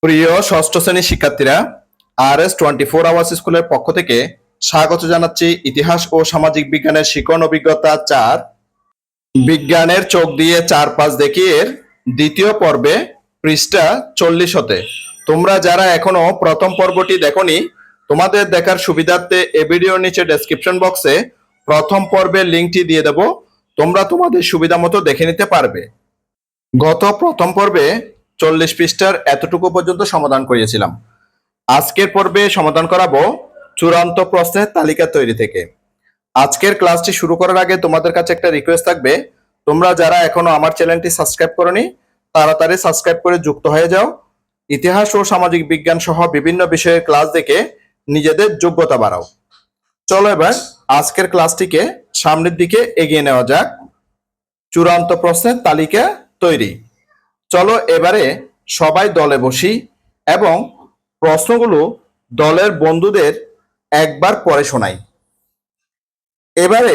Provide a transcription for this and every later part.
প্রিয় ষষ্ঠ শ্রেণীর শিক্ষার্থীরা, RS24 আওয়ার্স স্কুলের পক্ষ থেকে স্বাগত জানাচ্ছি ইতিহাস ও সামাজিক বিজ্ঞানের শিক্ষণ অভিজ্ঞতা 4 বিজ্ঞানের চোখ দিয়ে 4-5 দেখি এর দ্বিতীয় পর্বে পৃষ্ঠা 40 হতে। তোমরা যারা এখনো প্রথম পর্বটি দেখোনি, তোমাদের দেখার সুবিধার্থে এই ভিডিওর নিচে ডেসক্রিপশন বক্সে প্রথম পর্বের লিঙ্কটি দিয়ে দেব। তোমরা তোমাদের সুবিধা মতো দেখে নিতে পারবে। গত প্রথম পর্বে 40 পৃষ্ঠার এতটুকু পর্যন্ত সমাধান করিয়েছিলাম। আজকের পর্বে সমাধান করাবো চূড়ান্ত প্রশ্নের তালিকা তৈরি থেকে। আজকের ক্লাসটি শুরু করার আগে তোমাদের কাছে একটা রিকোয়েস্ট থাকবে, তোমরা যারা এখনো আমার চ্যানেলটি সাবস্ক্রাইব করোনি তাড়াতাড়ি সাবস্ক্রাইব করে যুক্ত হয়ে যাও। ইতিহাস ও সামাজিক বিজ্ঞান সহ বিভিন্ন বিষয়ের ক্লাস দেখে নিজেদের যোগ্যতা বাড়াও। চলো এবার আজকের ক্লাসটিকে সামনের দিকে এগিয়ে নেওয়া যাক। চূড়ান্ত প্রশ্নের তালিকা তৈরি। চলো এবারে সবাই দলে বসি এবং প্রশ্নগুলো দলের বন্ধুদের একবার পড়ে শোনাই। এবারে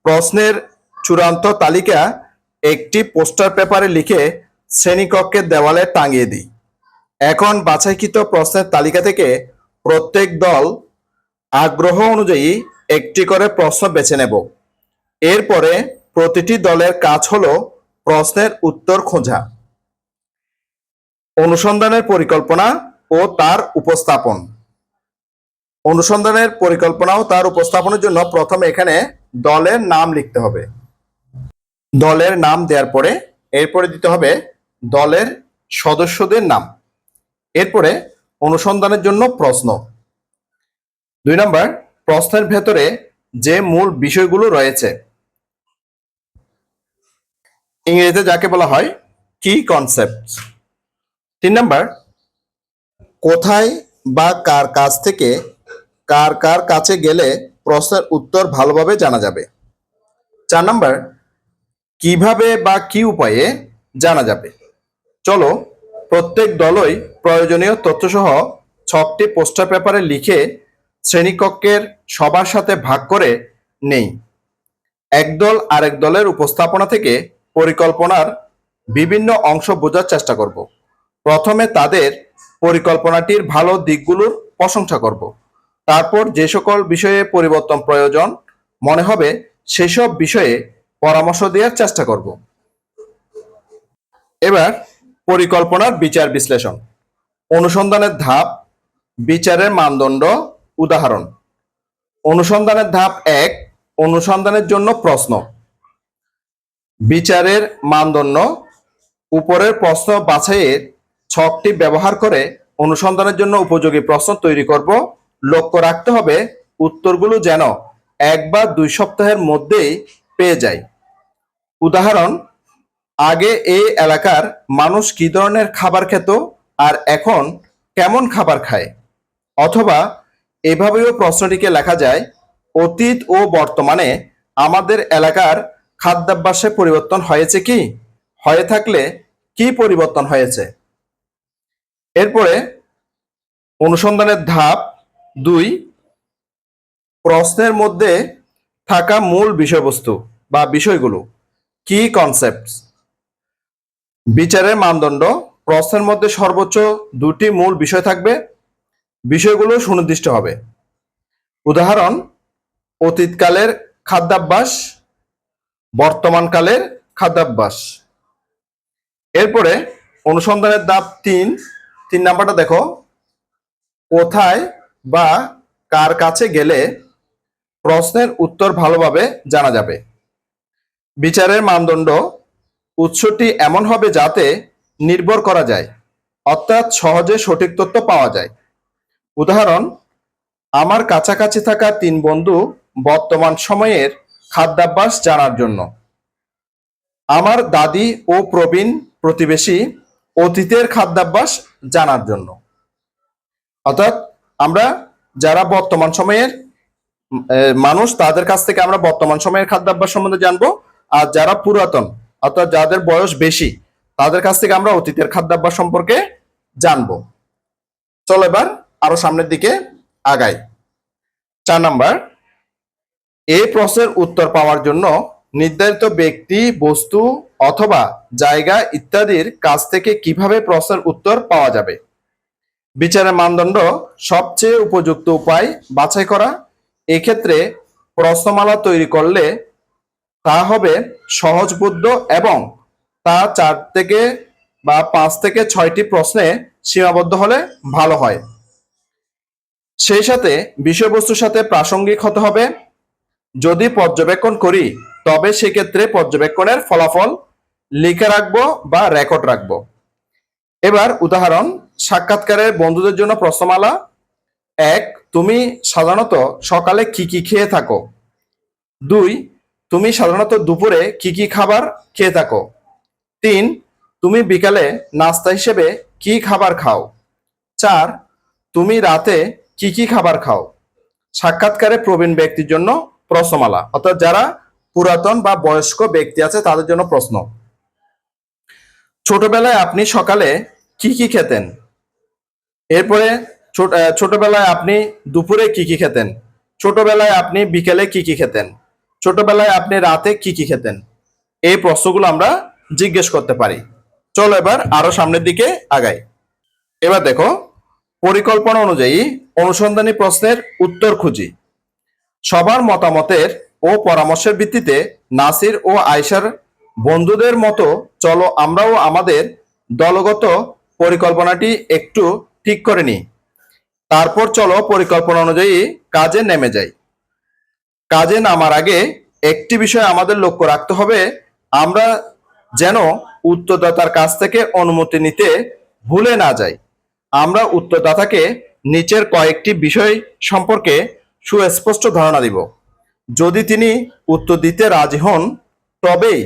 প্রশ্নের চূড়ান্ত তালিকা একটি পোস্টার পেপারে লিখে শ্রেণীকক্ষের দেওয়ালে টাঙিয়ে দিই। এখন বাছাইকৃত প্রশ্নের তালিকা থেকে প্রত্যেক দল আগ্রহ অনুযায়ী একটি করে প্রশ্ন বেছে নেব। এরপরে প্রতিটি দলের কাজ হলো প্রশ্নের উত্তর খোঁজা, অনুসন্ধানের পরিকল্পনা ও তার উপস্থাপন। অনুসন্ধানের পরিকল্পনা ও তার উপস্থাপনের জন্য প্রথমে এখানে দলের নাম লিখতে হবে। দলের নাম দেওয়ার পরে এরপরে দিতে হবে দলের সদস্যদের নাম। এরপরে অনুসন্ধানের জন্য প্রশ্ন। 2 নম্বর, প্রশ্নের ভেতরে যে মূল বিষয়গুলো রয়েছে, ইংরেজিতে যাকে বলা হয় কি কনসেপ্ট। 3 নম্বর, কোথায় বা কার কাছ থেকে কার কার কাছে গেলে প্রশ্নের উত্তর ভালোভাবে জানা যাবে। 4 নম্বর, কিভাবে বা কি উপায়ে জানা যাবে। চলো প্রত্যেক দলই প্রয়োজনীয় তথ্যসহ 6টি পোস্টার পেপারে লিখে শ্রেণীকক্ষের সবার সাথে ভাগ করে নেই। এক দল আরেক দলের উপস্থাপনা থেকে পরিকল্পনার বিভিন্ন অংশ বোঝার চেষ্টা করব। প্রথমে তাদের পরিকল্পনাটির ভালো দিকগুলোর প্রশংসা করব। তারপর যে সকল বিষয়ে পরিবর্তন প্রয়োজন মনে হবে সেসব বিষয়ে পরামর্শ দেওয়ার চেষ্টা করব। এবার পরিকল্পনার বিচার বিশ্লেষণ। অনুসন্ধানের ধাপ, বিচারের মানদণ্ড, উদাহরণ। অনুসন্ধানের ধাপ 1, অনুসন্ধানের জন্য প্রশ্ন। বিচারের মানদণ্ড, উপরের প্রশ্ন বাছাইয়ের ছকটি ব্যবহার করে অনুসন্ধানের জন্য উপযোগী প্রশ্ন তৈরি করব। লক্ষ্য রাখতে হবে উত্তরগুলো যেন 1 বা 2 সপ্তাহের মধ্যেই পেয়ে যায়। উদাহরণ, আগে এই এলাকার মানুষ কি ধরনের খাবার খেত আর এখন কেমন খাবার খায়। অথবা এভাবেও প্রশ্নটিকে লেখা যায়, অতীত ও বর্তমানে আমাদের এলাকার খাদ্যাভ্যাসে পরিবর্তন হয়েছে কি, হয়ে থাকলে কি পরিবর্তন হয়েছে। এরপরে অনুসন্ধানের ধাপ 2, প্রশ্নের মধ্যে থাকা মূল বিষয়বস্তু বা বিষয়গুলো, কি কনসেপ্টস। বিচারের মানদণ্ড, প্রশ্নের মধ্যে সর্বোচ্চ 2টি মূল বিষয় থাকবে, বিষয়গুলো সুনির্দিষ্ট হবে। উদাহরণ, অতীতকালের খাদ্যাভ্যাস, বর্তমানকালের খাদ্যাভ্যাস। এরপরে অনুসন্ধানের ধাপ 3 নাম্বারটা দেখো, কোথায় বা কার কাছে গেলে প্রশ্নের উত্তর ভালোভাবে জানা যাবে। বিচারের মানদণ্ড, উৎসটি এমন হবে যাতে নির্ভর করা যায়, অর্থাৎ সহজে সঠিক তথ্য পাওয়া যায়। উদাহরণ, আমার কাছাকাছি থাকা 3 বন্ধু বর্তমান সময়ের খাদ্যাভ্যাস জানার জন্য। আমার দাদি ও প্রবীণ প্রতিবেশী অতীতের খাদ্যাভ্যাস জানার জন্য। অর্থাৎ আমরা যারা বর্তমান সময়ের মানুষ তাদের কাছ থেকে আমরা বর্তমান সময়ের খাদ্যাভ্যাস সম্বন্ধে জানবো, আর যারা পুরাতন অর্থাৎ যাদের বয়স বেশি তাদের কাছ থেকে আমরা অতীতের খাদ্যাভ্যাস সম্পর্কে জানবো। চলো এবার আরো সামনের দিকে আগাই। 4 নাম্বার, এই প্রশ্নের উত্তর পাওয়ার জন্য নির্ধারিত ব্যক্তি, বস্তু অথবা জায়গা ইত্যাদির কাছ থেকে কিভাবে প্রশ্নের উত্তর পাওয়া যাবে। বিচারের মানদণ্ড সবচেয়ে উপযুক্ত উপায় বাছাই করা। এক্ষেত্রে প্রশ্নমালা তৈরি করলে তা হবে সহজবোধ্য এবং তা 4 থেকে বা 5 থেকে 6টি প্রশ্নে সীমাবদ্ধ হলে ভালো হয়। সেই সাথে বিষয়বস্তুর সাথে প্রাসঙ্গিক হতে হবে। যদি পর্যবেক্ষণ করি তবে সেক্ষেত্রে পর্যবেক্ষণের ফলাফল লিখে রাখবো বা রেকর্ড রাখবো। এবার উদাহরণ, সাক্ষাৎকারের বন্ধুদের জন্য প্রশ্নমালা। 1, তুমি সাধারণত সকালে কি কি খেয়ে থাকো? 2, তুমি সাধারণত দুপুরে কি কি খাবার খেয়ে থাকো? 3, তুমি বিকালে নাস্তা হিসেবে কি খাবার খাও? 4, তুমি রাতে কি কি খাবার খাও? সাক্ষাৎকারে প্রবীণ ব্যক্তির জন্য প্রশ্নমালা, অর্থাৎ যারা পুরাতন বা বয়স্ক ব্যক্তি আছে তাদের জন্য প্রশ্ন। ছোটবেলায় আপনি সকালে কি কি খেতেন? এরপরে ছোটবেলায় আপনি দুপুরে কি কি খেতেন? ছোটবেলায় আপনি বিকেলে কি কি খেতেন? ছোটবেলায় আপনি রাতে কি কি খেতেন? এই প্রশ্নগুলো আমরা জিজ্ঞেস করতে পারি। চলো এবার আরো সামনের দিকে আগাই। এবার দেখো, পরিকল্পনা অনুযায়ী অনুসন্ধানী প্রশ্নের উত্তর খুঁজি। সবার মতামতের ও পরামর্শের ভিত্তিতে নাসির ও আয়শার বন্ধুদের মতো চলো আমরাও আমাদের দলগত পরিকল্পনাটি একটু ঠিক করে নিই। তারপর চলো পরিকল্পনা অনুযায়ী কাজে নেমে যাই। কাজে নামার আগে একটি বিষয় আমাদের লক্ষ্য রাখতে হবে, আমরা যেন উত্তরদাতার কাছ থেকে অনুমতি নিতে ভুলে না যাই। আমরা উত্তরদাতাকে নিচের কয়েকটি বিষয় সম্পর্কে সুস্পষ্ট ধারণা দিব। যদি তিনি উত্তর দিতে রাজি হন তবেই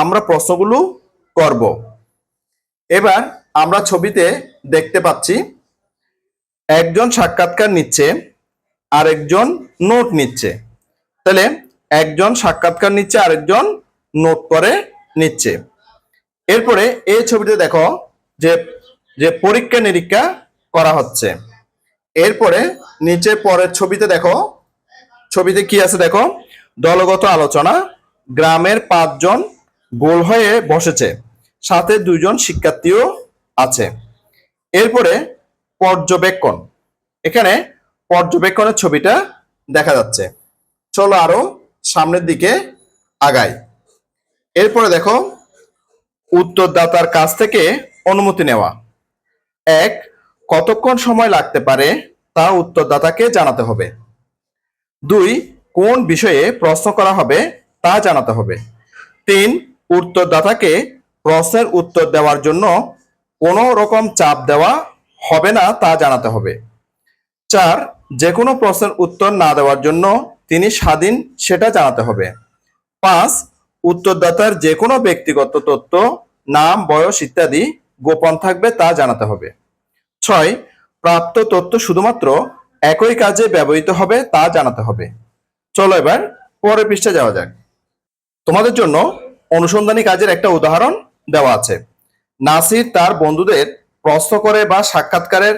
আমরা প্রশ্নগুলো করব। এবার আমরা ছবিতে দেখতে পাচ্ছি একজন সাক্ষাৎকার নিচ্ছে, আরেকজন নোট নিচ্ছে। তাহলে একজন সাক্ষাৎকার নিচ্ছে, আরেকজন নোট করে নিচ্ছে। এরপরে এই ছবিতে দেখো যে যে পরীক্ষা নিরীক্ষা করা হচ্ছে। এরপরে নিচে পরের ছবিতে দেখো, ছবিতে কি আছে দেখো, দলগত আলোচনা। গ্রামের 5 জন গোল হয়ে বসেছে, সাথে 2 জন শিক্ষার্থীও আছে। এরপরে পর্যবেক্ষণ, এখানে পর্যবেক্ষণের ছবিটা দেখা যাচ্ছে। চলো আরো সামনের দিকে আগাই। এরপরে দেখো, উত্তরদাতার কাছ থেকে অনুমতি নেওয়া। 1, কতক্ষণ সময় লাগতে পারে তা উত্তরদাতাকে জানাতে হবে। 2, কোন বিষয়ে প্রশ্ন করা হবে তা জানাতে হবে। 3, উত্তরদাতাকে প্রশ্নের উত্তর দেওয়ার জন্য কোনো রকম চাপ দেওয়া হবে না তা জানাতে হবে। 4, যে কোনো প্রশ্নের উত্তর না দেওয়ার জন্য তিনি স্বাধীন সেটা জানাতে হবে। 5, উত্তরদাতার যে কোনো ব্যক্তিগত তথ্য, নাম, বয়স ইত্যাদি গোপন থাকবে তা জানাতে হবে। 6, প্রাপ্ত তথ্য শুধুমাত্র একই কাজে ব্যবহৃত হবে তা জানাতে হবে। চলো এবার পরের পৃষ্ঠা যাওয়া যাক। তোমাদের জন্য অনুসন্ধানী কাজের একটা উদাহরণ দেওয়া আছে। নাসির তার বন্ধুদের প্রশ্ন করে বা সাক্ষাৎকারের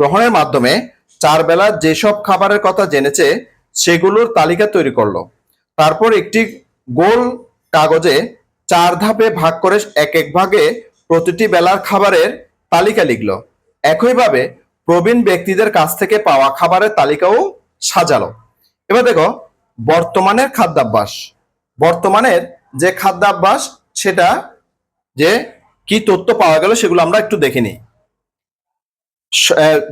গ্রহণের মাধ্যমে 4 বেলার যেসব খাবারের কথা জেনেছে সেগুলোর তালিকা তৈরি করলো। তারপর একটি গোল কাগজে 4 ধাপে ভাগ করে এক এক ভাগে প্রতিটি বেলার খাবারের তালিকা লিখলো। একইভাবে প্রবীণ ব্যক্তিদের কাছ থেকে পাওয়া খাবারের তালিকাও সাজালো। এবার দেখো, বর্তমানের খাদ্যাভ্যাস। বর্তমানের যে খাদ্যাভ্যাস সেটা যে কি তথ্য পাওয়া গেল সেগুলো আমরা একটু দেখে নিই।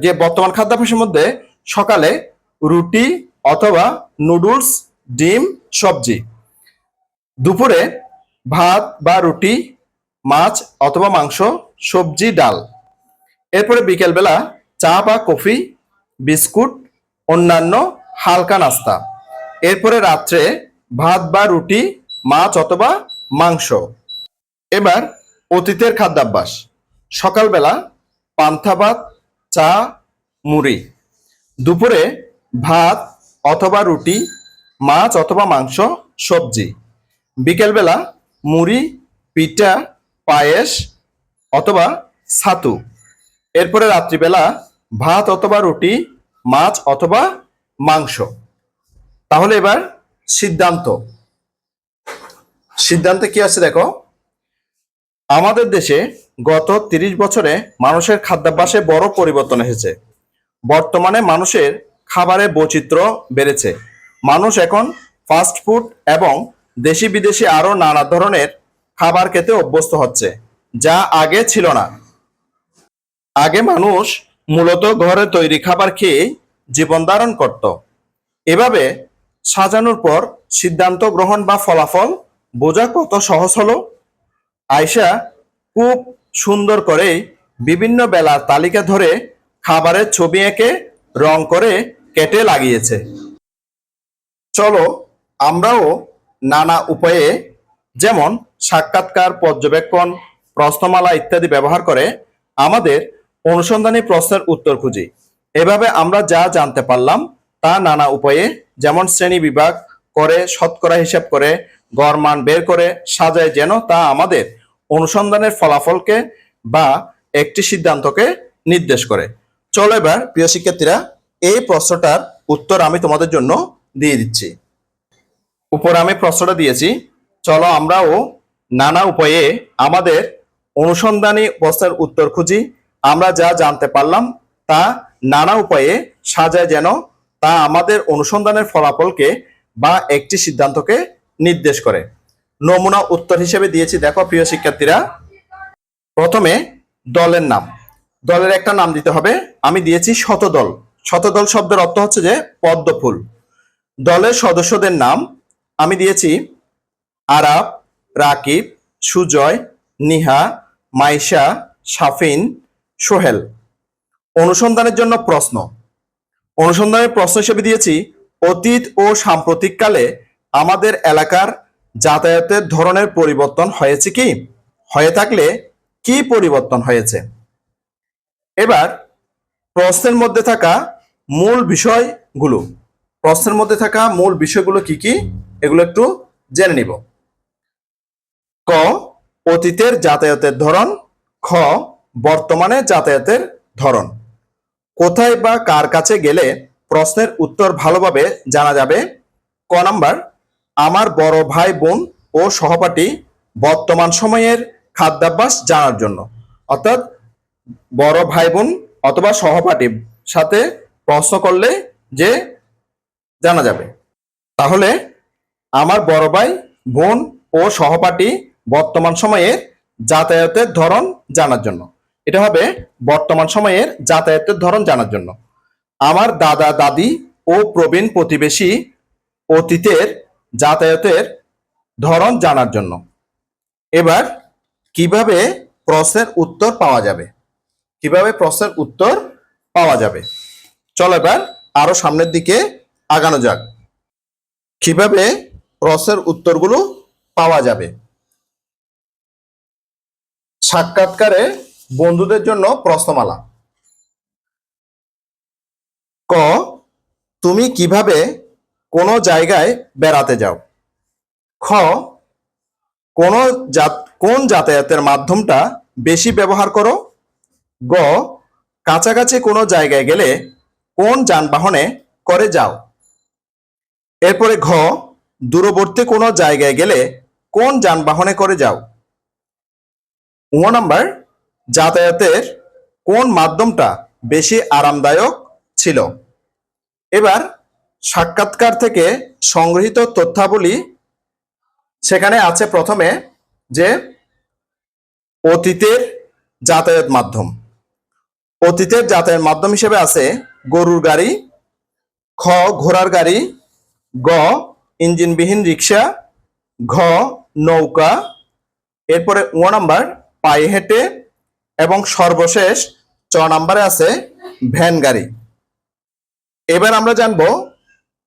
যে বর্তমান খাদ্যাভ্যাসের মধ্যে সকালে রুটি অথবা নুডলস, ডিম, সবজি। দুপুরে ভাত বা রুটি, মাছ অথবা মাংস, সবজি, ডাল। এরপরে বিকেলবেলা চা বা কফি, বিস্কুট, অন্যান্য হালকা নাস্তা। এরপরে রাত্রে ভাত বা রুটি, মাছ অথবা মাংস। এবার অতীতের খাদ্যাভ্যাস। সকালবেলা পান্তা ভাত, চা, মুড়ি। দুপুরে ভাত অথবা রুটি, মাছ অথবা মাংস, সবজি। বিকেলবেলা মুড়ি, পিঠা, পায়েস অথবা ছাতু। এরপরে রাত্রিবেলা ভাত অথবা রুটি, মাছ অথবা মাংস। তাহলে এবার সিদ্ধান্ত। সিদ্ধান্তে কি আছে দেখো, আমাদের দেশে গত 30 বছরে মানুষের খাদ্যাভ্যাসে বড় পরিবর্তন এসেছে। বর্তমানে মানুষের খাবারের বৈচিত্র্য বেড়েছে। মানুষ এখন ফাস্ট ফুড এবং দেশি বিদেশি আরো নানা ধরনের খাবার খেতে অভ্যস্ত হচ্ছে, যা আগে ছিল না। আগে মানুষ মূলত ঘরে তৈরি খাবার খেয়ে জীবন ধারণ করত। এভাবে সাজানোর পর সিদ্ধান্ত গ্রহণ বা ফলাফল বোঝা কত সহজ হলো। আয়শা খুব সুন্দর করে বিভিন্ন বেলার তালিকা ধরে খাবারের ছবি এঁকে রং করে কেটে লাগিয়েছে। চলো আমরাও নানা উপায়ে, যেমন সাক্ষাৎকার, পর্যবেক্ষণ, প্রশ্নমালা ইত্যাদি ব্যবহার করে আমাদের অনুসন্ধানী প্রশ্নের উত্তর খুঁজি। এভাবে আমরা যা জানতে পারলাম তা নানা উপায়ে, যেমন শ্রেণী বিভাগ করে, শতকরা হিসাব করে, গড় মান বের করে সাজায়, যেন তা আমাদের অনুসন্ধানের ফলাফলকে বা একটি সিদ্ধান্তকে নির্দেশ করে। চলো এবার প্রিয় শিক্ষার্থীরা, এই প্রশ্নটার উত্তর আমি তোমাদের জন্য দিয়ে দিচ্ছি। উপরে আমি প্রশ্নটা দিয়েছি, চলো আমরাও নানা উপায়ে আমাদের অনুসন্ধানী প্রশ্নের উত্তর খুঁজি। আমরা যা জানতে পারলাম তা নানা উপায়ে সাজায়, যেন তা আমাদের অনুসন্ধানের ফলাফলকে বা একটি সিদ্ধান্তকে নির্দেশ করে। নমুনা উত্তর হিসেবে দিয়েছি, দেখো প্রিয় শিক্ষার্থীরা। প্রথমে দলের নাম, দলের একটা নাম দিতে হবে। আমি দিয়েছি শতদল। শতদল শব্দের অর্থ হচ্ছে যে পদ্ম ফুল। দলের সদস্যদের নাম আমি দিয়েছি আরাফ, রাকিব, সুজয়, নিহা, মাইশা, শাফিন, সোহেল। অনুসন্ধানের জন্য প্রশ্ন, অনুসন্ধানের প্রশ্ন হিসেবে দিয়েছি অতীত ও সাম্প্রতিককালে আমাদের এলাকার যাতায়াতের ধরনের পরিবর্তন হয়েছে কি, হয়ে থাকলে কি পরিবর্তন হয়েছে। এবার প্রশ্নের মধ্যে থাকা মূল বিষয়গুলো, প্রশ্নের মধ্যে থাকা মূল বিষয়গুলো কি কি এগুলো একটু জেনে নিব। ক, অতীতের যাতায়াতের ধরন। খ, বর্তমানে যাতায়াতের ধরন। কোথায় বা কার কাছে গেলে প্রশ্নের উত্তর ভালোভাবে জানা যাবে। ক নাম্বার, আমার বড় ভাই বোন ও সহপাঠী বর্তমান সময়ের খাদ্যাভ্যাস জানার জন্য। অর্থাৎ বড় ভাই বোন অথবা সহপাঠীর সাথে প্রশ্ন করলে যে জানা যাবে। তাহলে আমার বড় ভাই বোন ও সহপাঠী বর্তমান সময়ের যাতায়াতের ধরন জানার জন্য, এটা হবে বর্তমান সময়ের যাতায়াতের ধরন জানার জন্য। আমার দাদা দাদি ও প্রবীণ প্রতিবেশী অতীতের যাতায়াতের ধরন জানার জন্য। এবার কিভাবে প্রশ্নের উত্তর পাওয়া যাবে, কিভাবে প্রশ্নের উত্তর পাওয়া যাবে, চলো এবার আরো সামনের দিকে আগানো যাক। কিভাবে প্রশ্নের উত্তরগুলো পাওয়া যাবে। সাক্ষাৎকারে বন্ধুদের জন্য প্রশ্নমালা। ক, তুমি কিভাবে কোনো জায়গায় বেড়াতে যাও। খ, কোন যাতায়াতের মাধ্যমটা বেশি ব্যবহার করো। গ, কাছাকাছি কোনো জায়গায় গেলে কোন যানবাহনে করে যাও। এরপরে ঘ, দূরবর্তী কোনো জায়গায় গেলে কোন যানবাহনে করে যাও। ঙ নাম্বার, যাতায়াতের কোন মাধ্যমটা বেশি আরামদায়ক ছিল। এবার সাক্ষাৎকার থেকে সংগৃহীত তথ্যাবলী, সেখানে আছে প্রথমে যে অতীতের যাতায়াত মাধ্যম। অতীতের যাতায়াত মাধ্যম হিসেবে আছে গরুর গাড়ি, খ, ঘোড়ার গাড়ি, গ, ইঞ্জিনবিহীন রিক্সা, ঘ, নৌকা, এরপরে ঙ নাম্বার পায়ে হেঁটে, এবং সর্বশেষ চ নাম্বারে আছে ভ্যান গাড়ি। এবার আমরা জানবো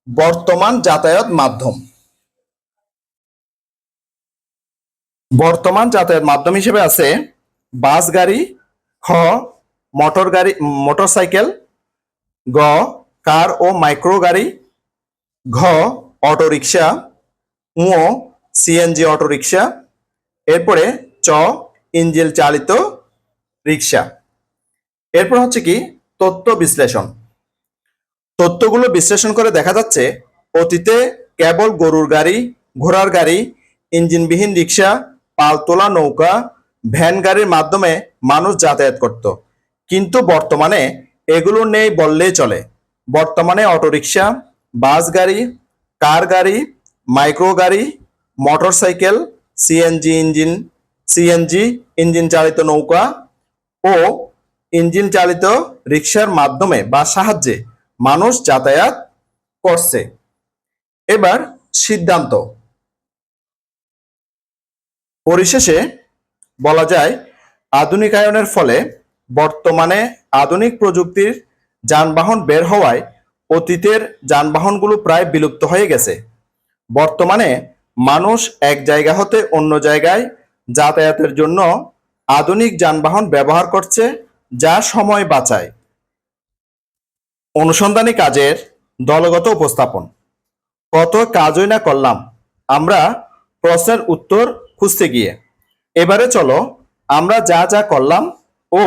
বর্তমান যাতায়াত মাধ্যম। বর্তমান যাতায়াত মাধ্যম হিসেবে আছে বাস গাড়ি, খ, মোটর গাড়ি, মোটরসাইকেল, গ, কার ও মাইক্রো গাড়ি, ঘ, অটো রিক্সা, ঙ, সিএনজি অটো রিক্সা, এরপরে চ, ইঞ্জিন চালিত রিক্সা। এরপর হচ্ছে কি তথ্য বিশ্লেষণ। তথ্যগুলো বিশ্লেষণ করে দেখা যাচ্ছে অতীতে কেবল গরুর গাড়ি, ঘোড়ার গাড়ি, ইঞ্জিনবিহীন রিক্সা, পালতোলা নৌকা, ভ্যান গাড়ির মাধ্যমে মানুষ যাতায়াত করত, কিন্তু বর্তমানে এগুলো নেই বললেই চলে। বর্তমানে অটোরিকশা, বাস গাড়ি, কার গাড়ি, মাইক্রো গাড়ি, মোটরসাইকেল, সিএনজি ইঞ্জিন চালিত নৌকা ও ইঞ্জিন চালিত রিক্সার মাধ্যমে বা সাহায্যে মানুষ যাতায়াত করছে। এবার সিদ্ধান্ত। পরিশেষে বলা যায়, আধুনিকায়নের ফলে বর্তমানে আধুনিক প্রযুক্তির যানবাহন বের হওয়ায় অতীতের যানবাহনগুলো প্রায় বিলুপ্ত হয়ে গেছে। বর্তমানে মানুষ এক জায়গা হতে অন্য জায়গায় যাতায়াতের জন্য আধুনিক যানবাহন ব্যবহার করছে, যা সময় বাঁচায়। অনুসন্ধানী কাজের দলগত উপস্থাপন। কত কাজই না করলাম আমরা প্রশ্নের উত্তর খুঁজতে গিয়ে। এবারে চলো আমরা যা যা করলাম ও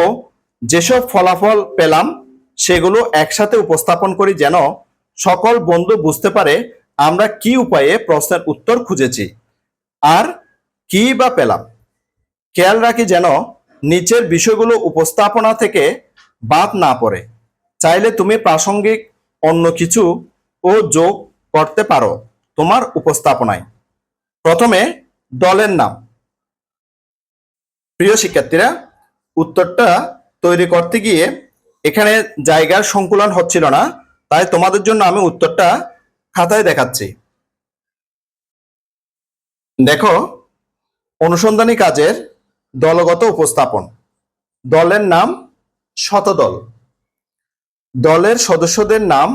যেসব ফলাফল পেলাম সেগুলো একসাথে উপস্থাপন করি, যেন সকল বন্ধু বুঝতে পারে আমরা কি উপায়ে প্রশ্নের উত্তর খুঁজেছি আর কি বা পেলাম। খেয়াল রাখি যেন নিচের বিষয়গুলো উপস্থাপনা থেকে বাদ না পড়ে। চাইলে তুমি প্রাসঙ্গিক অন্য কিছু ও যোগ করতে পারো তোমার উপস্থাপনায়। প্রথমে দলের নাম। প্রিয় শিক্ষার্থীরা, উত্তরটা তৈরি করতে গিয়ে এখানে জায়গার সংকুলন হচ্ছিল না, তাই তোমাদের জন্য আমি উত্তরটা খাতায় দেখাচ্ছি। দেখো, অনুসন্ধানী কাজের দলগত উপস্থাপন। দলের নাম শতদল। দলের সদস্যদের নাম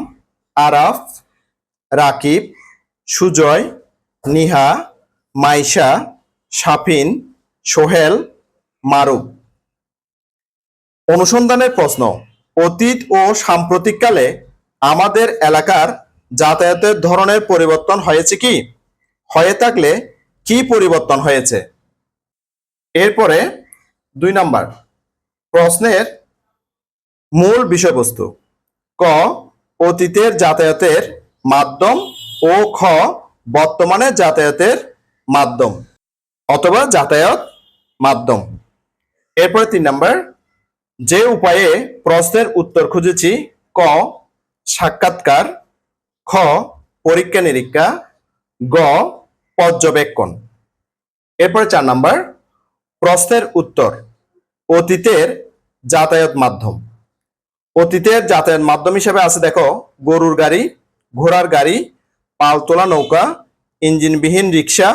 আরাফ, রাকিব, সুজয়, নিহা, মাইশা, শাফিন, সোহেল, মারুফ। অনুসন্ধানের প্রশ্ন। অতীত ও সাম্প্রতিককালে আমাদের এলাকার যাতায়াতের ধরনের পরিবর্তন হয়েছে কি? হয়ে থাকলে কি পরিবর্তন হয়েছে? এরপরে 2 নাম্বার প্রশ্নের মূল বিষয়বস্তু। ক, অতীতের যাতায়াতের মাধ্যম ও খ, বর্তমানে যাতায়াতের মাধ্যম অথবা যাতায়াত মাধ্যম। এরপরে 3 নাম্বার, যে উপায়ে প্রশ্নের উত্তর খুঁজেছি। ক, সাক্ষাৎকার, খ, পরীক্ষা নিরীক্ষা, গ, পর্যবেক্ষণ। এরপরে 4 নাম্বার প্রশ্নের উত্তর। অতীতের যাতায়াত মাধ্যম। অতীতের যাতায়াত মাধ্যম হিসেবে আছে দেখো, গরুর গাড়ি, ঘোড়ার গাড়ি, পালতোলা নৌকা, ইঞ্জিনবিহীন রিক্সা,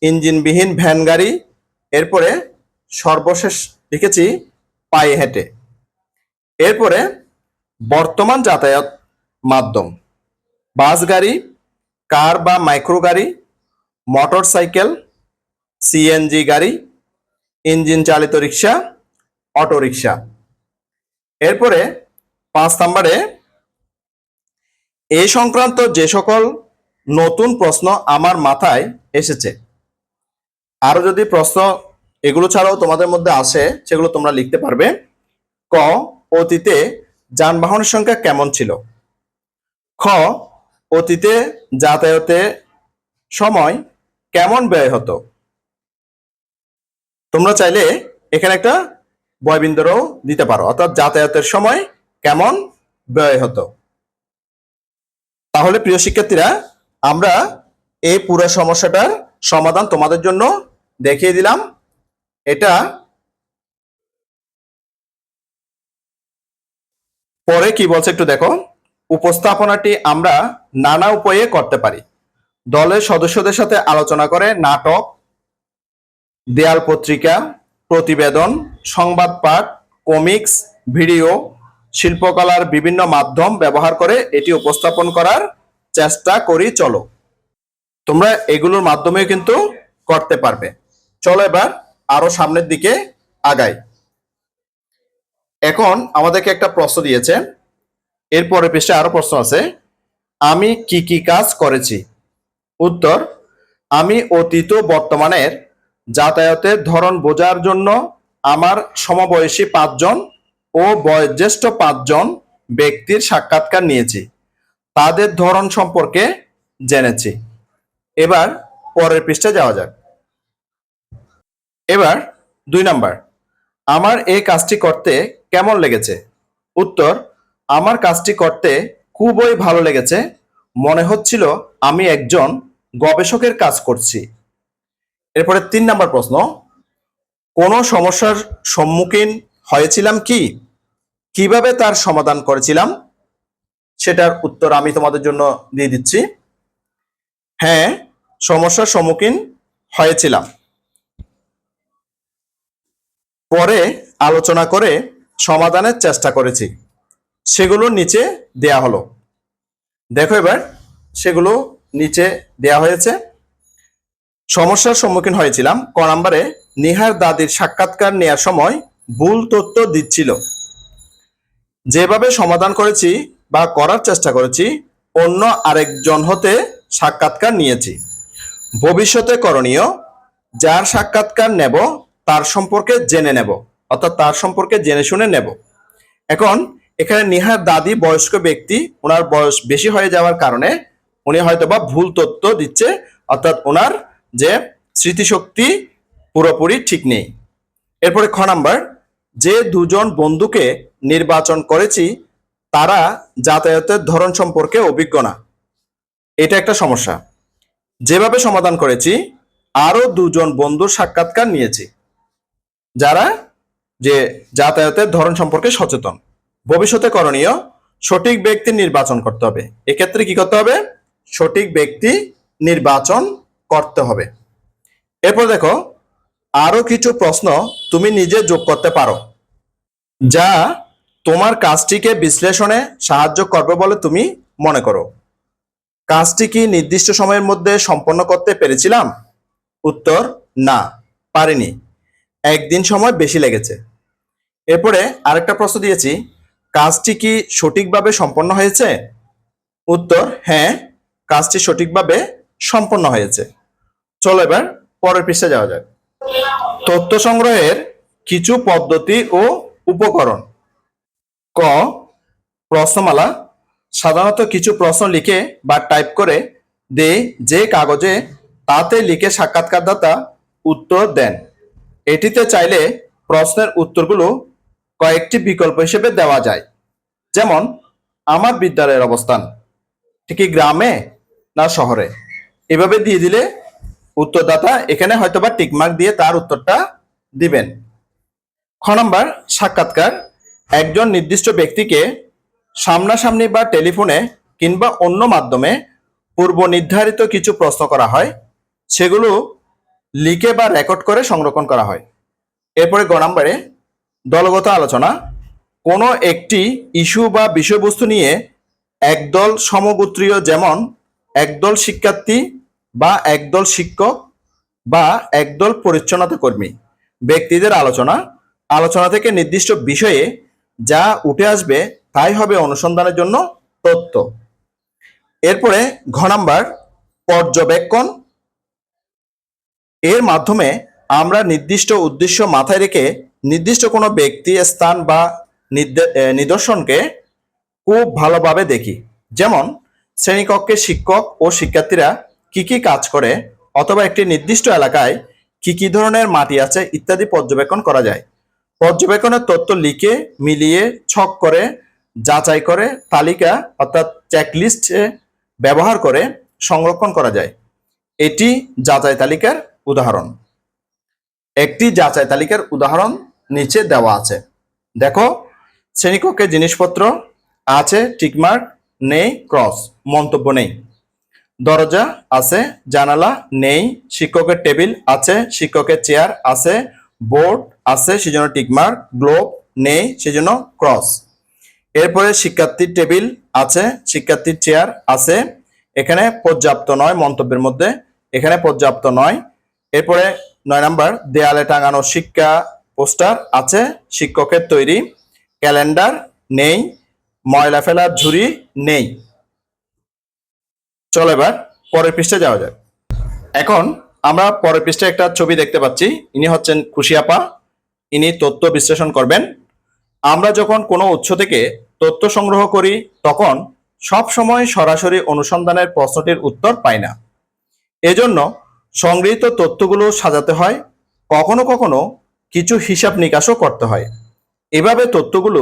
ইঞ্জিনবিহীন ভ্যান গাড়ি। এরপরে সর্বশেষ লিখেছি পায়ে হেঁটে। এরপরে বর্তমান যাতায়াত মাধ্যম। বাস গাড়ি, কার বা মাইক্রো গাড়ি, মোটর সাইকেল, সিএনজি গাড়ি, ইঞ্জিন চালিত রিক্সা, অটো রিক্সা। এরপরে 5 নম্বরে এই সংক্রান্ত যে সকল নতুন প্রশ্ন আমার মাথায় এসেছে। আরো যদি প্রশ্ন এগুলো ছাড়াও তোমাদের মধ্যে আসে সেগুলো তোমরা লিখতে পারবে। ক, অতীতে যানবাহনের সংখ্যা কেমন ছিল? খ, অতীতে যাতায়াতের সময় কেমন ব্যয় হতো? তোমরা চাইলে এখানে একটা বয়বিন্দুরও দিতে পারো, অর্থাৎ যাতায়াতের সময় কেমন ব্যয় হতো। তাহলে প্রিয় শিক্ষার্থীরা, আমরা এই পুরো সমস্যাটার সমাধান তোমাদের জন্য দেখিয়ে দিলাম। এটা পরে কি বলছে একটু দেখো। উপস্থাপনাটি আমরা নানা উপায়ে করতে পারি। দলের সদস্যদের সাথে আলোচনা করে নাটক, দেয়াল পত্রিকা, প্রতিবেদন, সংবাদ পাঠ, কমিক্স, ভিডিও, শিল্পকলার বিভিন্ন মাধ্যম ব্যবহার করে এটি উপস্থাপন করার চেষ্টা করি। চলো, তোমরা এগুলোর মাধ্যমে কিন্তু করতে পারবে। চলো এবার আরো সামনের দিকে আগাই। এখন আমাদেরকে একটা প্রশ্ন দিয়েছে, এরপরে পৃষ্ঠে আরো প্রশ্ন আছে। আমি কি কি কাজ করেছি? উত্তর, আমি অতীত ও বর্তমানের যাতায়াতের ধরন বোঝার জন্য আমার সমবয়সী 5 জন ও বয়োজ্যেষ্ঠ 5 জন ব্যক্তির সাক্ষাৎকার নিয়েছি, তাদের ধরন সম্পর্কে জেনেছি। এবার পরের পৃষ্ঠায় যাওয়া যাক। এবার 2 নাম্বার, আমার এই কাজটি করতে কেমন লেগেছে? উত্তর, আমার কাজটি করতে খুবই ভালো লেগেছে, মনে হচ্ছিল আমি একজন গবেষকের কাজ করছি। এরপরে 3 নাম্বার প্রশ্ন, কোনো সমস্যার সম্মুখীন হয়েছিলাম কি? কিভাবে তার সমাধান করেছিলাম? সেটার উত্তর আমি তোমাদের জন্য দিয়ে দিচ্ছি। হ্যাঁ, সমস্যার সম্মুখীন হয়েছিলাম। পরে আলোচনা করে সমাধানের চেষ্টা করেছি। সেগুলো নিচে দেয়া হলো। দেখো এবার সেগুলো নিচে দেয়া হয়েছে। সমস্যার সম্মুখীন হয়েছিলাম। ক নম্বরে, নিহার দাদির সাক্ষাৎকার নেওয়ার সময় ভুল তথ্য দিচ্ছিল। যেভাবে সমাধান করেছি বা করার চেষ্টা করেছি, অন্য আরেকজন হতে সাক্ষাৎকার নিয়েছি। ভবিষ্যতে করণীয়, যার সাক্ষাৎকার নেব তার সম্পর্কে জেনে নেব, অর্থাৎ তার সম্পর্কে জেনে শুনে নেব। এখন এখানে নিহার দাদি বয়স্ক ব্যক্তি, ওনার বয়স বেশি হয়ে যাওয়ার কারণে উনি হয়তোবা ভুল তথ্য দিচ্ছে, অর্থাৎ ওনার যে স্মৃতিশক্তি পুরোপুরি ঠিক নেই। এরপরে খ নাম্বার, যে দুজন বন্ধুকে নির্বাচন করেছি তারা যাতায়াতের ধরন সম্পর্কে অভিজ্ঞ না। এটা একটা সমস্যা। যেভাবে সমাধান করেছি, আরো দুজন বন্ধুর সাক্ষাৎকার নিয়েছি যারা যে যাতায়াতের ধরন সম্পর্কে সচেতন। ভবিষ্যতে করণীয়, সঠিক ব্যক্তি নির্বাচন করতে হবে। এক্ষেত্রে কি করতে হবে? সঠিক ব্যক্তি নির্বাচন করতে হবে। এরপর দেখো, আরো কিছু প্রশ্ন তুমি নিজে যোগ করতে পারো যা তোমার কাজটিকে বিশ্লেষণে সাহায্য করবে বলে তুমি মনে করো। কাজটি কি নির্দিষ্ট সময়ের মধ্যে সম্পন্ন করতে পেরেছিলাম? উত্তর, না, পারিনি, একদিন সময় বেশি লেগেছে। এরপরে আরেকটা প্রশ্ন দিয়েছি, কাজটি কি সঠিকভাবে সম্পন্ন হয়েছে? উত্তর, হ্যাঁ, কাজটি সঠিকভাবে সম্পন্ন হয়েছে। চলো এবার পরের পৃষ্ঠায় যাওয়া যাক। তথ্য সংগ্রহের কিছু পদ্ধতি ও উপকরণ। ক, প্রশ্নমালা। সাধারণত কিছু প্রশ্ন লিখে বা টাইপ করে দেই যে কাগজে, তাতে লিখে সাক্ষাৎকারদাতা উত্তর দেন। এটিতে চাইলে প্রশ্নের উত্তরগুলো কয়েকটি বিকল্প হিসেবে দেওয়া যায়। যেমন, আমার বিদ্যালয়ের অবস্থান ঠিক কি গ্রামে না শহরে, এভাবে দিয়ে দিলে উত্তরদাতা এখানে হয়তোবা টিকমার্ক দিয়ে তার উত্তরটা দিবেন। খ নম্বর, সাক্ষাৎকার। একজন নির্দিষ্ট ব্যক্তিকে সামনাসামনি বা টেলিফোনে কিংবা অন্য মাধ্যমে পূর্ব নির্ধারিত কিছু প্রশ্ন করা হয়, সেগুলো লিখে বা রেকর্ড করে সংরক্ষণ করা হয়। এরপরে গ নম্বরে, দলগত আলোচনা। কোনো একটি ইস্যু বা বিষয়বস্তু নিয়ে একদল সমগোত্রীয়, যেমন একদল শিক্ষার্থী বা একদল শিক্ষক বা একদল পরিচ্ছন্নতা কর্মী ব্যক্তিদের আলোচনা। আলোচনা থেকে নির্দিষ্ট বিষয়ে যা উঠে আসবে তাই হবে অনুসন্ধানের জন্য তথ্য। এরপরে ঘ নাম্বার, পর্যবেক্ষণ। এর মাধ্যমে আমরা নির্দিষ্ট উদ্দেশ্য মাথায় রেখে নির্দিষ্ট কোনো ব্যক্তি, স্থান বা নিদর্শনকে খুব ভালোভাবে দেখি। যেমন, শ্রেণীকক্ষে শিক্ষক ও শিক্ষার্থীরা কি কি কাজ করে, অথবা একটি নির্দিষ্ট এলাকায় কি কি ধরনের মাটি আছে ইত্যাদি পর্যবেক্ষণ করা যায়। পর্যবেক্ষণের তথ্য লিখে, মিলিয়ে, ছক করে, যাচাই করে, তালিকা অর্থাৎ চেকলিস্ট ব্যবহার করে সংরক্ষণ করা যায়। এটি যাচাই তালিকার উদাহরণ। একটি যাচাই তালিকার উদাহরণ নিচে দেওয়া আছে। দেখো, শ্রেণীকক্ষে জিনিসপত্র আছে, টিকমার্ক, নেই, ক্রস, মন্তব্য নেই। দরজা আছে, জানালা নেই, শিক্ষকের টেবিল আছে, শিক্ষকের চেয়ার আছে, বোর্ড আছে সেজন্য টিকমার্ক, গ্লোব নেই সেজন্য ক্রস। এরপরে শিক্ষার্থীর টেবিল আছে, শিক্ষার্থীর চেয়ার আছে, এখানে পর্যাপ্ত নয়, মন্তব্যের মধ্যে এখানে পর্যাপ্ত নয়। এরপরে 9 নাম্বার, দেয়ালে টাঙানো শিক্ষা পোস্টার আছে, শিক্ষকের তৈরি, ক্যালেন্ডার নেই, ময়লা ফেলার ঝুড়ি নেই। চলো এবার পরের পৃষ্ঠায় যাওয়া যাক। এখন আমরা পরের পৃষ্ঠায় একটা ছবি দেখতে পাচ্ছি। ইনি হচ্ছেন খুশি আপা, ইনি তথ্য বিশ্লেষণ করবেন। আমরা যখন কোনো উৎস থেকে তথ্য সংগ্রহ করি তখন সব সময় সরাসরি অনুসন্ধানের প্রশ্নটির উত্তর পাই না। এজন্য সংগৃহীত তথ্যগুলো সাজাতে হয়। কখনো কখনো কিছু হিসাব নিকাশও করতে হয়। এভাবে তথ্যগুলো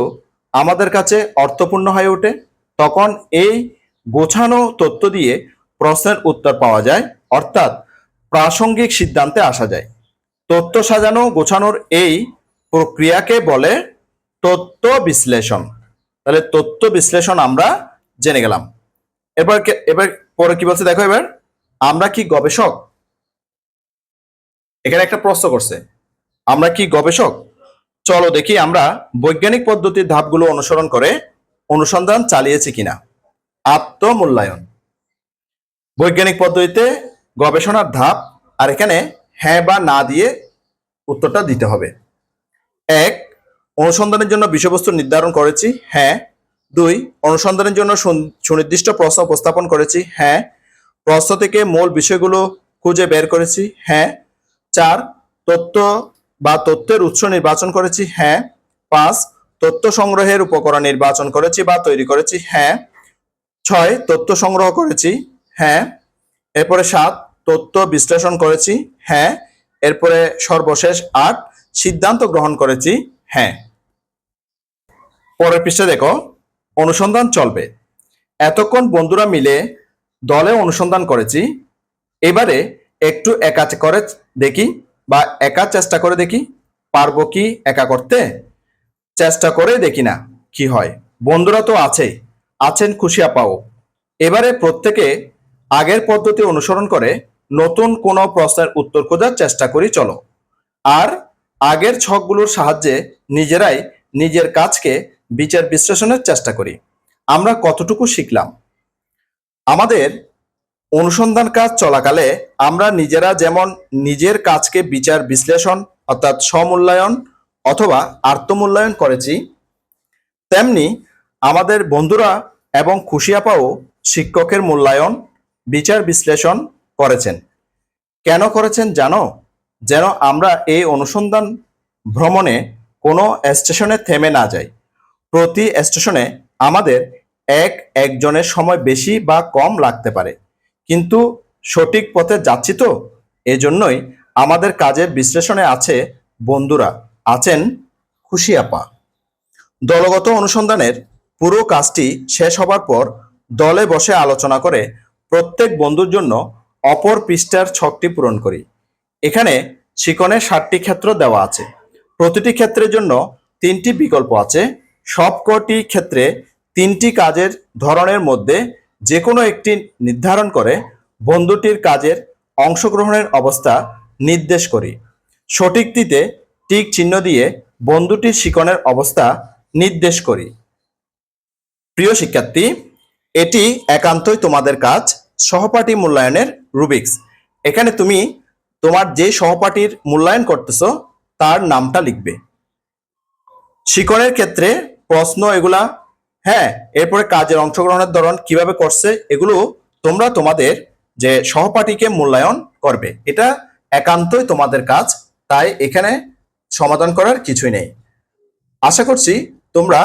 আমাদের কাছে অর্থপূর্ণ হয়ে ওঠে। তখন এই গোছানো তথ্য দিয়ে প্রশ্নের উত্তর পাওয়া যায়, অর্থাৎ প্রাসঙ্গিক সিদ্ধান্তে আসা যায়। তথ্য সাজানো গোছানোর এই প্রক্রিয়াকে বলে তথ্য বিশ্লেষণ। তাহলে তথ্য বিশ্লেষণ আমরা জেনে গেলাম। এবার পরে কি বলছে দেখো, এবার আমরা কি গবেষক? এখানে একটা প্রশ্ন করছে, আমরা কি গবেষক? চলো দেখি আমরা বৈজ্ঞানিক পদ্ধতির ধাপগুলো অনুসরণ করে অনুসন্ধান চালিয়েছি কিনা। আত্মমূল্যায়ন, বৈজ্ঞানিক পদ্ধতিতে গবেষণার ধাপ, আর এখানে হ্যাঁ বা না দিয়ে উত্তরটা দিতে হবে। 1, অনুসন্ধানের জন্য বিষয়বস্তু নির্ধারণ করেছি, হ্যাঁ। 2, অনুসন্ধানের জন্য সুনির্দিষ্ট প্রশ্ন উপস্থাপন করেছি, হ্যাঁ। প্রশ্ন থেকে মূল বিষয়গুলো খুঁজে বের করেছি, হ্যাঁ। 4, তথ্য বা তথ্যের উৎস নির্বাচন করেছি, হ্যাঁ। 5, তথ্য সংগ্রহের উপকরণ নির্বাচন করেছি বা তৈরি করেছি, হ্যাঁ। 6, তথ্য সংগ্রহ করেছি, হ্যাঁ। এরপরে 7, তথ্য বিশ্লেষণ করেছি, হ্যাঁ। এরপরে সর্বশেষ 8, সিদ্ধান্ত গ্রহণ করেছি, হ্যাঁ। পরের পৃষ্ঠা দেখো, অনুসন্ধান চলবে। এতক্ষণ বন্ধুরা মিলে দলে অনুসন্ধান করেছি, এবারে একটু একা করে দেখি বা একা চেষ্টা করে দেখি, পারবো কি একা করতে? চেষ্টা করে দেখি না কি হয়। বন্ধুরা তো আছেন খুশি আপাও। এবারে প্রত্যেকে আগের পদ্ধতি অনুসরণ করে নতুন কোনো প্রশ্নের উত্তর খোঁজার চেষ্টা করি চলো। আর আগের ছকগুলোর সাহায্যে নিজেরাই নিজের কাজকে বিচার বিশ্লেষণের চেষ্টা করি। আমরা কতটুকু শিখলাম? আমাদের অনুসন্ধান কাজ চলাকালে আমরা নিজেরা যেমন নিজের কাজকে বিচার বিশ্লেষণ অর্থাৎ স্বমূল্যায়ন অথবা আত্মমূল্যায়ন করেছি, তেমনি আমাদের বন্ধুরা এবং খুশি আপাও শিক্ষকের মূল্যায়ন বিচার বিশ্লেষণ করেছেন। কেন করেছেন জানো? যেন আমরা এই অনুসন্ধান ভ্রমণে কোনো স্টেশনে থেমে না যাই। প্রতি স্টেশনে আমাদের একজনের সময় বেশি বা কম লাগতে পারে, কিন্তু সঠিক পথে যাচ্ছি তো। এজন্যই আমাদের কাজের বিশ্লেষণে আছে বন্ধুরা, আছেন খুশি আপা। দলগত অনুসন্ধানের পুরো কাজটি শেষ হবার পর দলে বসে আলোচনা করে প্রত্যেক বন্ধুর জন্য অপর পৃষ্ঠার ছকটি পূরণ করি। এখানে শিকনের 7টি ক্ষেত্র দেওয়া আছে। প্রতিটি ক্ষেত্রের জন্য 3টি বিকল্প আছে। সবকটি ক্ষেত্রে 3টি কাজের ধরনের মধ্যে যে কোনো একটি নির্ধারণ করে বন্ধুটির কাজের অংশগ্রহণের অবস্থা নির্দেশ করি। সঠিকটিতে টিক চিহ্ন দিয়ে বন্ধুটির শিকনের অবস্থা নির্দেশ করি। প্রিয় শিক্ষার্থী, এটি একান্তই তোমাদের কাজ, সহপাঠী মূল্যায়নের রুবিক্স। এখানে তুমি তোমার যে সহপাঠীর মূল্যায়ন করতেছো তার নামটা লিখবে। শিকনের ক্ষেত্রে প্রশ্ন এগুলা, হ্যাঁ। এরপরে কাজের অংশগ্রহণের ধরন কিভাবে করছে এগুলো তোমরা তোমাদের যে সহপাঠীকে মূল্যায়ন করবে। এটা একান্তই তোমাদের কাজ, তাই এখানে সমাধান করার কিছুই নেই। আশা করছি তোমরা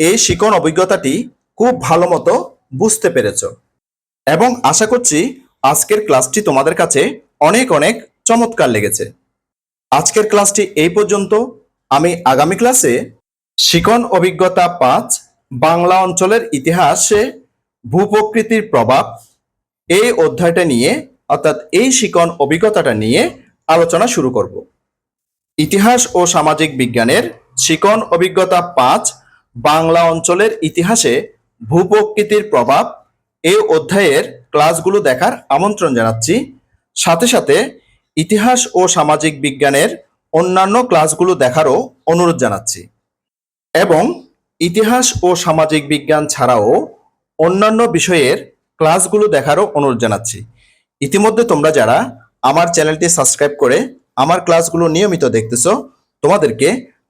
এই শিকন অভিজ্ঞতাটি খুব ভালো মতো বুঝতে পেরেছ এবং আশা করছি আজকের ক্লাসটি তোমাদের কাছে অনেক অনেক চমৎকার লেগেছে। আজকের ক্লাসটি এই পর্যন্ত। আমি আগামী ক্লাসে শিকন অভিজ্ঞতা 5 বাংলা অঞ্চলের ইতিহাসে ভূপ্রকৃতির প্রভাব এই অধ্যায়টা নিয়ে অর্থাৎ এই শিকন অভিজ্ঞতাটা নিয়ে আলোচনা শুরু করব। ইতিহাস ও সামাজিক বিজ্ঞানের শিকন অভিজ্ঞতা 5 বাংলা অঞ্চলের ইতিহাসে ভূপ্রকৃতির প্রভাব এই অধ্যায়ের ক্লাসগুলো দেখার আমন্ত্রণ জানাচ্ছি। সাথে সাথে ইতিহাস ও সামাজিক বিজ্ঞানের অন্যান্য ক্লাসগুলো দেখারও অনুরোধ জানাচ্ছি এবং ইতিহাস ও সামাজিক বিজ্ঞান ছাড়াও অন্যান্য বিষয়ের ক্লাসগুলো দেখারও অনুরোধ জানাচ্ছি। ইতিমধ্যে তোমরা যারা আমার চ্যানেলটি সাবস্ক্রাইব করে আমার ক্লাসগুলো নিয়মিত দেখতেছো, তোমাদেরকে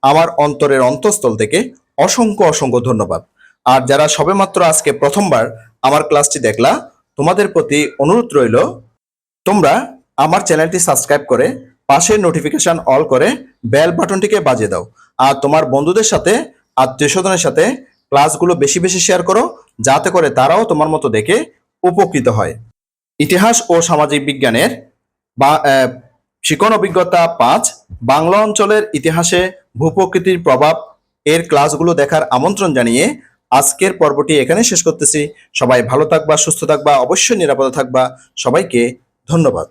আমার অন্তরের অন্তঃস্থল থেকে অসংখ্য অসংখ্য ধন্যবাদ। আর যারা সবেমাত্র আজকে প্রথমবার আমার ক্লাসটি দেখলা, তোমাদের প্রতি অনুরোধ রইল তোমরা আমার চ্যানেলটি সাবস্ক্রাইব করে পাশের নোটিফিকেশন অল করে বেল বাটনটিকে বাজিয়ে দাও। আর তোমার বন্ধুদের সাথে আত্মীয়স্বজনের সাথে ক্লাসগুলো বেশি বেশি শেয়ার করো, যাতে করে তারাও তোমার মতো দেখে উপকৃত হয়। ইতিহাস ও সামাজিক বিজ্ঞানের বা শিকন অভিজ্ঞতা 5 বাংলা অঞ্চলের ইতিহাসে ভূপ্রকৃতির প্রভাব এর ক্লাসগুলো দেখার আমন্ত্রণ জানিয়ে আজকের পর্বটি এখানে শেষ করতেছি। সবাই ভালো থাকবা, সুস্থ থাকবা, অবশ্যই নিরাপদে থাকবা। সবাইকে ধন্যবাদ।